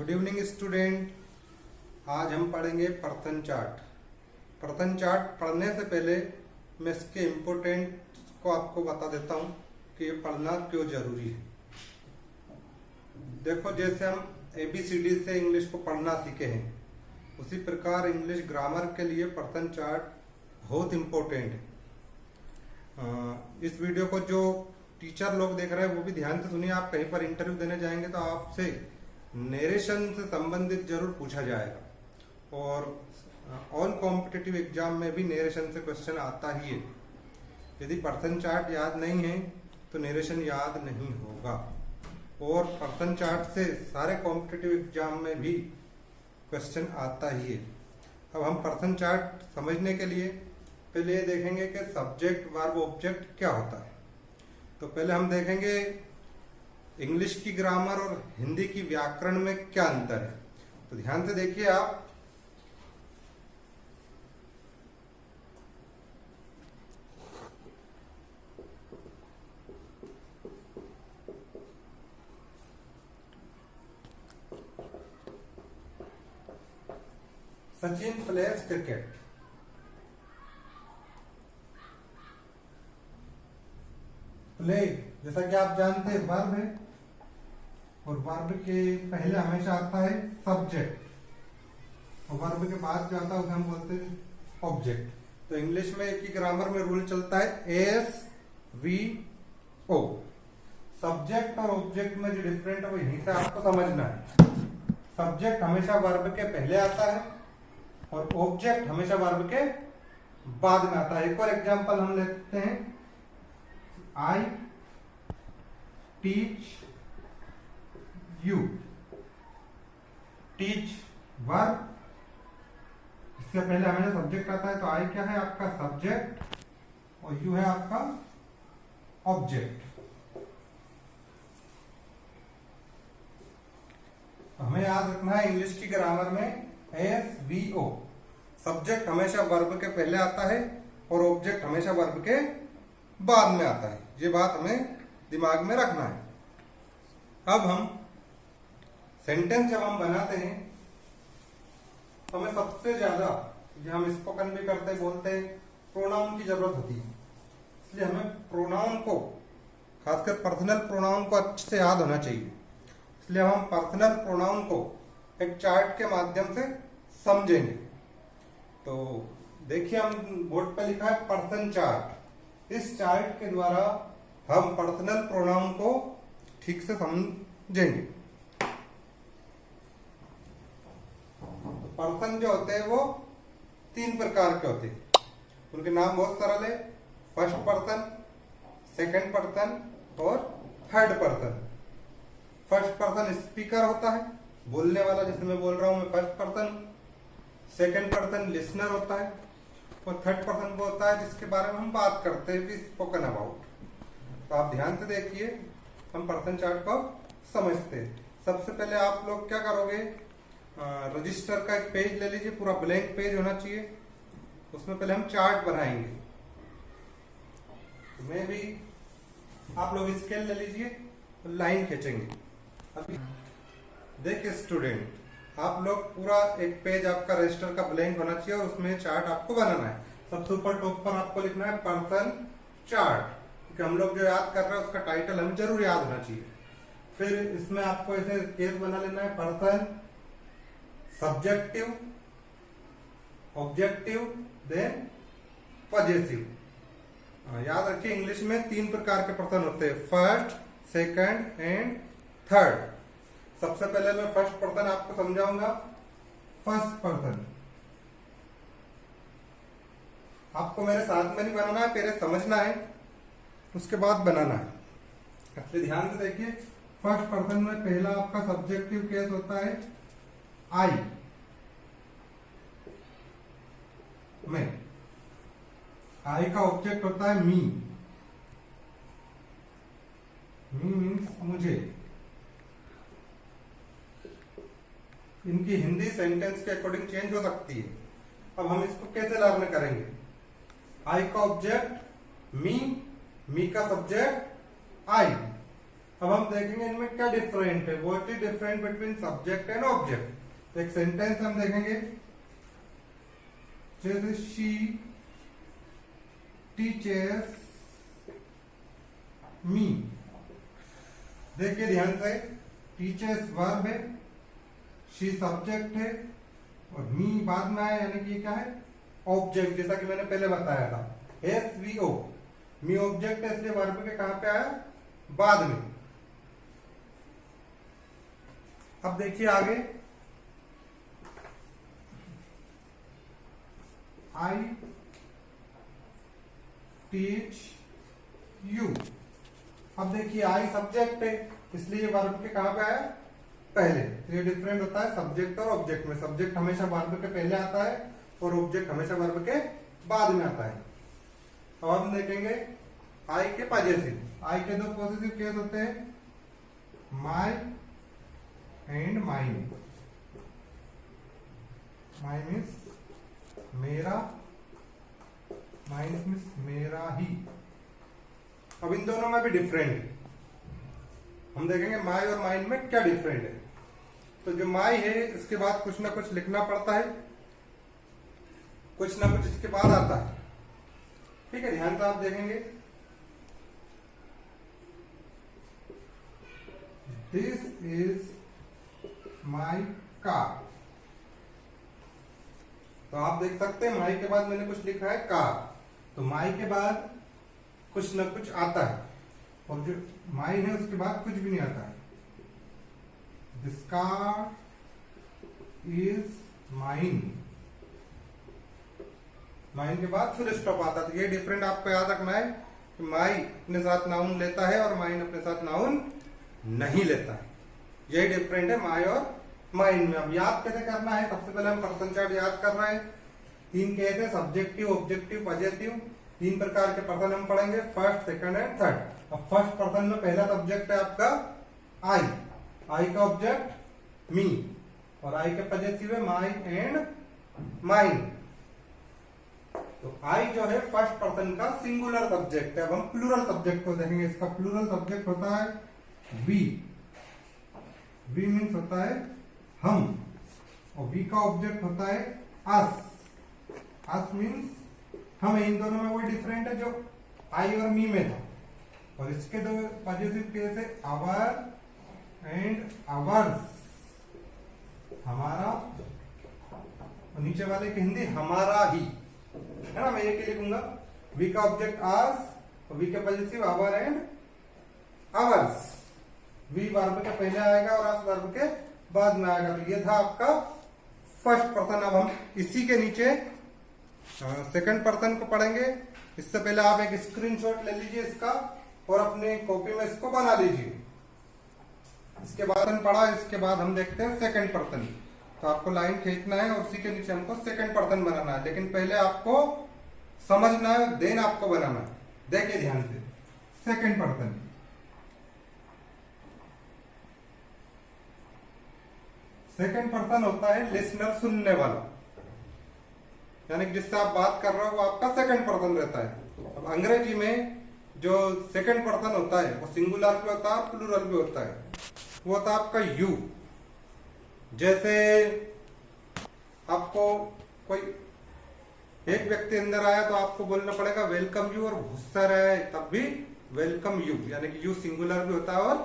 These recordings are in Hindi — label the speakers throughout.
Speaker 1: Good evening student. आज हम पढ़ेंगे पर्सन चार्ट। पर्सन चार्ट पढ़ने से पहले मैं इसके इम्पोर्टेंट को आपको बता देता हूँ कि ये पढ़ना क्यों जरूरी है। देखो, जैसे हम ABCD से इंग्लिश को पढ़ना सीखे हैं, उसी प्रकार इंग्लिश ग्रामर के लिए पर्सन चार्ट बहुत इम्पोर्टेंट है। इस वीडियो को जो टीचर लोग देख रहे हैं वो भी ध्यान से सुनिए। आप कहीं पर इंटरव्यू देने जाएंगे तो आपसे नरेशन से संबंधित जरूर पूछा जाएगा, और ऑल कॉम्पिटिटिव एग्जाम में भी नरेशन से क्वेश्चन आता ही है। यदि पर्सन चार्ट याद नहीं है तो नरेशन याद नहीं होगा, और पर्सन चार्ट से सारे कॉम्पिटिटिव एग्जाम में भी क्वेश्चन आता ही है। अब हम पर्सन चार्ट समझने के लिए पहले ये देखेंगे कि सब्जेक्ट वर्ब ऑब्जेक्ट क्या होता है। तो पहले हम देखेंगे इंग्लिश की ग्रामर और हिंदी की व्याकरण में क्या अंतर है। तो ध्यान से देखिए आप। Sachin pledge cricket. प्ले जैसा कि आप जानते हैं वर्ब है, और वर्ब के पहले हमेशा आता है सब्जेक्ट, और वर्ब के बाद जो आता है उसे हम बोलते हैं ऑब्जेक्ट। तो इंग्लिश में एक ही ग्रामर में रूल चलता है SVO। सब्जेक्ट और ऑब्जेक्ट में जो डिफरेंट है वो यहीं से आपको समझना है। सब्जेक्ट हमेशा वर्ब के पहले आता है और ऑब्जेक्ट हमेशा वर्ब के बाद में आता है। एक और एग्जांपल हम लेते हैं, I teach you। Teach verb, इससे पहले हमेशा सब्जेक्ट आता है, तो I क्या है आपका सब्जेक्ट और you है आपका ऑब्जेक्ट। हमें याद रखना है इंग्लिश की ग्रामर में SVO। सब्जेक्ट हमेशा वर्ब के पहले आता है और ऑब्जेक्ट हमेशा वर्ब के बाद में आता है। ये बात हमें दिमाग में रखना है। अब हम सेंटेंस जब हम बनाते हैं तो हमें सबसे ज्यादा, जो हम स्पोकन भी करते बोलते हैं, प्रोनाउन की जरूरत होती है। इसलिए हमें प्रोनाउन को, खासकर पर्सनल प्रोनाउन को अच्छे से याद होना चाहिए। इसलिए हम पर्सनल प्रोनाउन को एक चार्ट के माध्यम से समझेंगे। तो देखिए, हम बोर्ड पे लिखा है पर्सन चार्ट। इस चार्ट के द्वारा हम पर्सनल प्रोनाउन को ठीक से समझेंगे। तो पर्सन जो होते हैं वो 3 प्रकार के होते हैं। उनके नाम बहुत सरल है, फर्स्ट पर्सन, सेकंड पर्सन और third person. First person speaker होता है, बोलने वाला, जैसे मैं बोल रहा हूं मैं first person. Second person listener होता है, और थर्ड पर्सन वो होता है जिसके बारे में हम बात करते हैं, स्पोकन अबाउट। तो आप ध्यान से देखिए, हम पर्सन चार्ट को समझते हैं। सबसे पहले आप लोग क्या करोगे, रजिस्टर का एक पेज ले लीजिए, पूरा ब्लैंक पेज होना चाहिए। उसमें पहले हम चार्ट बनाएंगे। मैं भी, आप लोग स्केल ले लीजिए, लाइन खींचेंगे। अभी देखिए स्टूडेंट, आप लोग पूरा एक पेज आपका रजिस्टर का ब्लैंक होना चाहिए, और उसमें चार्ट आपको बनाना है। सबसे ऊपर टॉप पर आपको लिखना है पर्सन चार्ट, क्योंकि हम लोग जो याद कर रहे हैं उसका टाइटल हमें जरूर याद होना चाहिए। फिर इसमें आपको ऐसे केस बना लेना है, person, subjective, objective, then possessive. याद रखिए, इंग्लिश में 3 प्रकार के पर्सन होते हैं, फर्स्ट, सेकंड एंड थर्ड। सबसे पहले मैं फर्स्ट पर्सन आपको समझाऊंगा। फर्स्ट पर्सन आपको मेरे साथ में नहीं बनाना है, पहले समझना है, उसके बाद बनाना है। इसलिए ध्यान से देखिए, फर्स्ट पर्सन में पहला आपका सब्जेक्टिव केस होता है I। मैं, I का ऑब्जेक्ट होता है मी। मी मीन्स मुझे। इनकी हिंदी सेंटेंस के अकॉर्डिंग चेंज हो सकती है। अब हम इसको कैसे लर्न करेंगे। आई का ऑब्जेक्ट मी, मी का सब्जेक्ट आई। अब हम देखेंगे इनमें क्या डिफरेंट है, what is different between subject and object. तो एक सेंटेंस हम देखेंगे, जैसे शी टीचर्स मी। देखिए ध्यान से, टीचर्स वर्ब है, शी सब्जेक्ट है और मी बाद में आया, यानी कि ये क्या है, ऑब्जेक्ट, जैसा कि मैंने पहले बताया था SVO। मी ऑब्जेक्ट है इसलिए वर्ब के कहां पे आया, बाद में। अब देखिए आगे, आई टीच यू। अब देखिए आई सब्जेक्ट है इसलिए वर्ब के कहां पे आया, पहले। तो ये डिफरेंट होता है सब्जेक्ट और ऑब्जेक्ट में। सब्जेक्ट हमेशा वर्ब के पहले आता है और ऑब्जेक्ट हमेशा वर्ब के बाद में आता है। अब हम देखेंगे आई के पॉजेसिव। आई के दो पॉजेसिव केस होते हैं, माई एंड माइन। माई मीन्स मेरा, माइन मीन्स मेरा ही। अब इन दोनों में भी डिफरेंट है, हम देखेंगे माई और माइन में क्या डिफरेंट है। तो जो माई है इसके बाद कुछ ना कुछ लिखना पड़ता है, कुछ ना कुछ इसके बाद आता है, ठीक है। ध्यान से आप देखेंगे, दिस इज माई कार। तो आप देख सकते हैं माई के बाद मैंने कुछ लिखा है कार। तो माई के बाद कुछ ना कुछ आता है और जो माई है उसके बाद कुछ भी नहीं आता है। This car is mine. Mine के बाद फिर स्टॉप आता है। तो ये डिफरेंट आपको याद रखना है कि माई अपने साथ नाउन लेता है और माइन अपने साथ नाउन नहीं लेता है। यही डिफरेंट है माई और माइन में। अब याद कैसे करना है, सबसे पहले हम पर्सन चार्ट याद कर रहे हैं। 3 केस है, सब्जेक्टिव, ऑब्जेक्टिव, पॉजेसिव। 3 प्रकार के पर्सन हम पढ़ेंगे, फर्स्ट, सेकंड एंड थर्ड। अब फर्स्ट पर्सन में पहला सब्जेक्ट है आपका आई, आई का ऑब्जेक्ट मी और आई के पॉजेसिव है माई एंड माइन। तो आई जो है फर्स्ट पर्सन का सिंगुलर सब्जेक्ट है। अब हम प्लूरल सब्जेक्ट को देखेंगे। इसका प्लूरल सब्जेक्ट होता है वी। वी मीन्स होता है हम और वी का ऑब्जेक्ट होता है अस। अस मीन्स हम। इन दोनों में वही डिफरेंट है जो आई और मी में था। और इसके दो पॉजिटिव केस है आवर एंड आवर्स, हमारा, और नीचे वाले की हिंदी हमारा ही, है ना। मैं ये क्या लिखूंगा, वी का ऑब्जेक्ट आस और वी का positive our and ours. We verb के पहले आएगा और आस वर्ब के बाद में आएगा। तो ये था आपका फर्स्ट पर्सन। अब हम इसी के नीचे सेकंड पर्सन को पढ़ेंगे। इससे पहले आप एक स्क्रीनशॉट ले लीजिए इसका और अपने कॉपी में इसको बना लीजिए। इसके बाद हम पढ़ा, इसके बाद हम देखते हैं सेकंड पर्सन। तो आपको लाइन खींचना है और उसी के नीचे हमको सेकंड पर्सन बनाना है, लेकिन पहले आपको समझना है, देन आपको बनाना है। देखिए ध्यान से, सेकंड पर्सन। सेकंड पर्सन होता है लिसनर, सुनने वाला, यानी कि जिससे आप बात कर रहे हो वो आपका सेकंड पर्सन रहता है। अब अंग्रेजी में जो सेकंड पर्सन होता है वो सिंगुलर भी होता है, प्लूरल भी होता है। वो होता है आपका यू। जैसे आपको कोई एक व्यक्ति अंदर आया तो आपको बोलना पड़ेगा वेलकम यू, और गुस्सा रहा है तब भी वेलकम यू, यानी कि यू सिंगुलर भी होता है और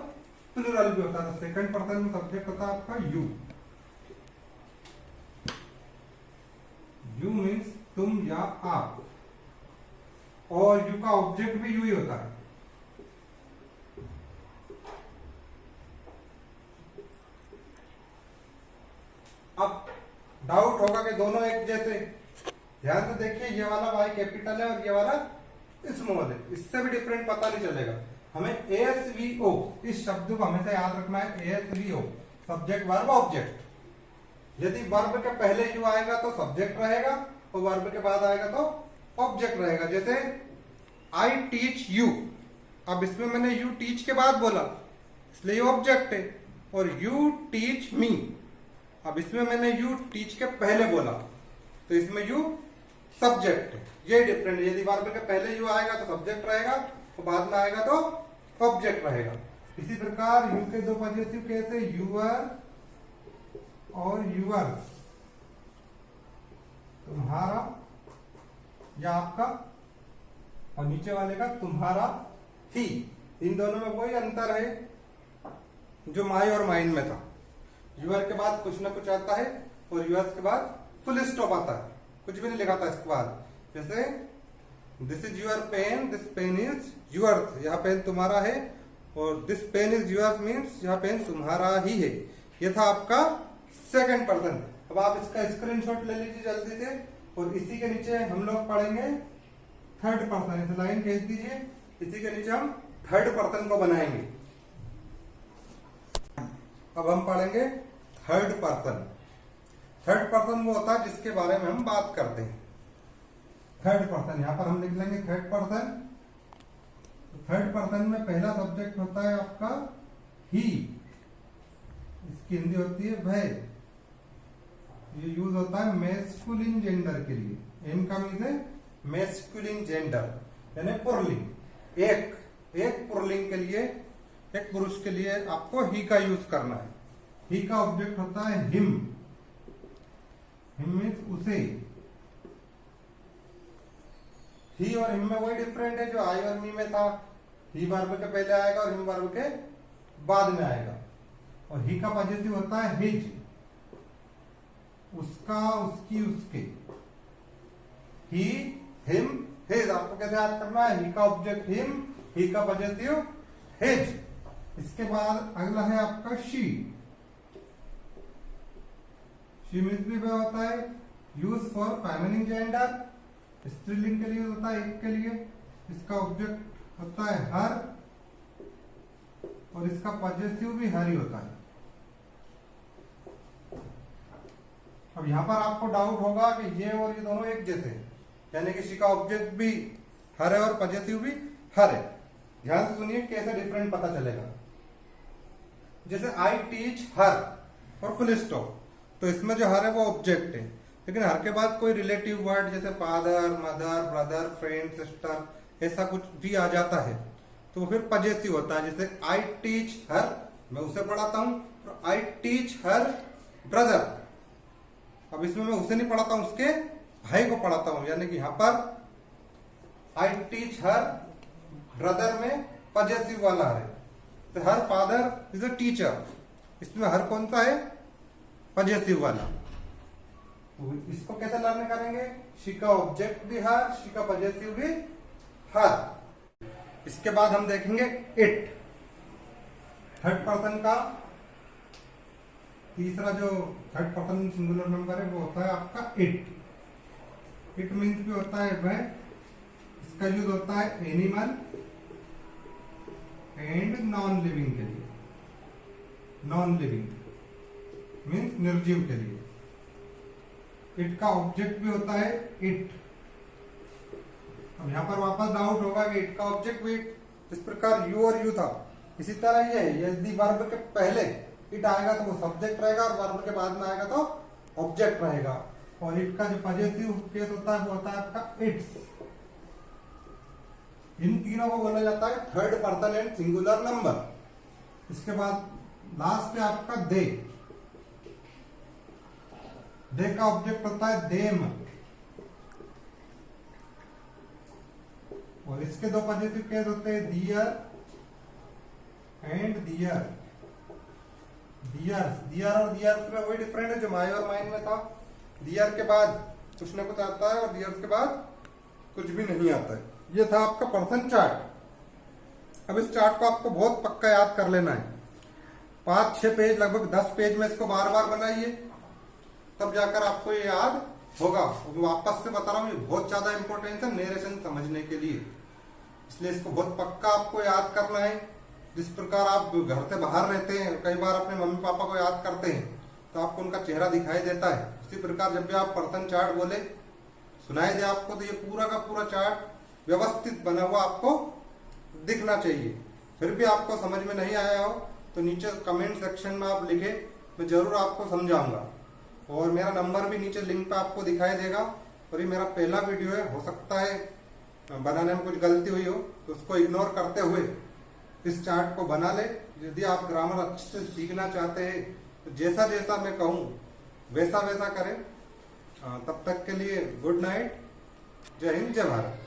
Speaker 1: प्लूरल भी होता है। तो सेकंड पर्सन में सब्जेक्ट होता है आपका यू। यू मीन्स तुम या आप, और यू का ऑब्जेक्ट भी यू ही होता है। अब डाउट होगा कि दोनों एक जैसे, ध्यान से देखिए, ये वाला वाई कैपिटल है और ये वाला स्मॉल है, इससे भी डिफरेंट पता नहीं चलेगा। हमें एसवीओ इस शब्द को हमेशा याद रखना है। SVO subject verb object. यदि वर्ब के पहले यू आएगा तो सब्जेक्ट रहेगा और वर्ब के बाद आएगा तो ऑब्जेक्ट रहेगा। जैसे आई टीच यू, अब इसमें मैंने यू टीच के बाद बोला इसलिए ये ऑब्जेक्ट है, और यू टीच मी, अब इसमें मैंने यू टीच के पहले बोला तो इसमें यू सब्जेक्ट है। ये डिफरेंट है। यदि वर्ब के पहले यू आएगा तो सब्जेक्ट रहेगा और बाद में आएगा तो ऑब्जेक्ट रहेगा। इसी प्रकार यू के दो पॉजिटिव कैसे, यूअर और यूअर्स, तुम्हारा या आपका, और नीचे वाले का तुम्हारा ही। इन दोनों में वही अंतर है जो माई और माइन में था। यूअर के बाद कुछ ना कुछ आता है और यूअर्स के बाद फुल स्टॉप आता है, कुछ भी नहीं लिखा था इसके बाद। जैसे this is your pen, this pen is yours, यह पेन तुम्हारा है, और this pen is yours means यह पेन तुम्हारा ही है। यह था आपका सेकंड पर्सन। अब आप इसका स्क्रीनशॉट ले लीजिए जल्दी से, और इसी के नीचे हम लोग पढ़ेंगे थर्ड पर्सन। इस लाइन खींच दीजिए, इसी के नीचे हम थर्ड पर्सन को बनाएंगे। अब हम पढ़ेंगे थर्ड पर्सन। थर्ड पर्सन वो होता है जिसके बारे में हम बात करते हैं। थर्ड पर्सन यहां पर हम लिख लेंगे थर्ड पर्सन। थर्ड पर्सन में पहला सब्जेक्ट होता है आपका ही, इसकी हिंदी होती है वह। ये यूज होता है मैस्कुलिन जेंडर के लिए। एम का मीन्स है मैस्कुलिन जेंडर, यानी पुरलिंग। एक पुरलिंग के लिए, एक पुरुष के लिए आपको ही का यूज करना है। ही का ऑब्जेक्ट होता है हिम। हिम मीन्स उसे। ही और हिम में वही डिफरेंट है जो आई और मी में था। ही वर्ब के पहले आएगा और हिम वर्ब के बाद में आएगा। और ही का पॉजिटिव होता है हिज, उसका, उसकी, उसके। ही, हिम, हिज। आपको कैसे याद करना है, ही का ऑब्जेक्ट हिम, ही का पॉजिटिव हिज। इसके बाद अगला है आपका शी। शी मीन्स भी वह होता है यूज फॉर फेमिनिन जेंडर, स्त्रीलिंग के लिए होता है, एक के लिए। इसका ऑब्जेक्ट होता है हर, और इसका पॉजिटिव भी हर ही होता है। अब यहां पर आपको डाउट होगा कि ये और ये दोनों एक जैसे, यानी कि शी का ऑब्जेक्ट भी हर है और पॉजिटिव भी हर है। ध्यान से सुनिए कैसे डिफरेंट पता चलेगा। जैसे आई टीच हर और फुल स्टॉप, तो इसमें जो हर है वो ऑब्जेक्ट है, लेकिन हर के बाद कोई रिलेटिव वर्ड जैसे father, mother, brother, friend, sister, ऐसा कुछ भी आ जाता है तो वो फिर पॉजिटिव होता है। जैसे आई टीच हर, मैं उसे पढ़ाता हूं, और आई टीच हर ब्रदर, अब इसमें मैं उसे नहीं पढ़ाता हूं, उसके भाई को पढ़ाता हूं। यानी कि यहां पर आई टीच हर ब्रदर में पॉजिटिव वाला है। तो her father is a teacher, इसमें हर कौन सा है, पॉजिटिव वाला। तो इसको कैसे लर्न करेंगे, शी का ऑब्जेक्ट भी हर, शी का पॉजिटिव भी हर। इसके बाद हम देखेंगे इट। थर्ड पर्सन का तीसरा जो थर्ड पर्सन सिंगुलर नंबर है वो होता है आपका इट। इट मीन्स भी होता है वह। इसका यूज होता है एनिमल एंड नॉन लिविंग के लिए। नॉन लिविंग मीन्स निर्जीव के लिए। इट का ऑब्जेक्ट भी होता है इट। अब यहां पर वापस डाउट होगा कि इट का ऑब्जेक्ट भी इट। इस प्रकार यू और यू था, इसी तरह ये है। यदि वर्ब के पहले इट आएगा तो वो सब्जेक्ट रहेगा, और वर्ब के बाद में आएगा तो ऑब्जेक्ट रहेगा। और इट का जो पॉजिटिव केस होता है वो होता है आपका इट्स। इन तीनों को बोला जाता है third person and singular number. इसके बाद लास्ट है आपका दे। दे का ऑब्जेक्ट होता है देम, और इसके दो पॉजिटिव केस होते हैं दियर एंड दियर। दियर्स, दियर और दियर्स में वही डिफरेंट है जो माई और माइन में था। दियर के बाद कुछ ना कुछ आता है और दियर्स के बाद कुछ भी नहीं आता है। ये था आपका पर्सन चार्ट। अब इस चार्ट को आपको बहुत पक्का याद कर लेना है। 5-6 पेज, लगभग 10 पेज में इसको बार बार बनाइए, तब जाकर आपको ये याद होगा। वापस से बता रहा हूँ, ये बहुत ज्यादा इंपॉर्टेंट है नरेशन समझने के लिए, इसलिए इसको बहुत पक्का आपको याद करना है। जिस प्रकार आप घर से बाहर रहते हैं, कई बार अपने मम्मी पापा को याद करते हैं तो आपको उनका चेहरा दिखाई देता है, उसी प्रकार जब भी आप पर्सन चार्ट बोले, सुनाई दे आपको, तो ये पूरा का पूरा चार्ट व्यवस्थित बना हुआ आपको दिखना चाहिए। फिर भी आपको समझ में नहीं आया हो तो नीचे कमेंट सेक्शन में आप लिखे, मैं जरूर आपको समझाऊंगा। और मेरा नंबर भी नीचे लिंक पे आपको दिखाई देगा। और ये मेरा पहला वीडियो है, हो सकता है बनाने में कुछ गलती हुई हो तो उसको इग्नोर करते हुए इस चार्ट को बना ले। यदि आप ग्रामर अच्छे से सीखना चाहते हैं तो जैसा जैसा मैं कहूँ वैसा वैसा करें। तब तक के लिए गुड नाइट। जय हिंद, जय भारत।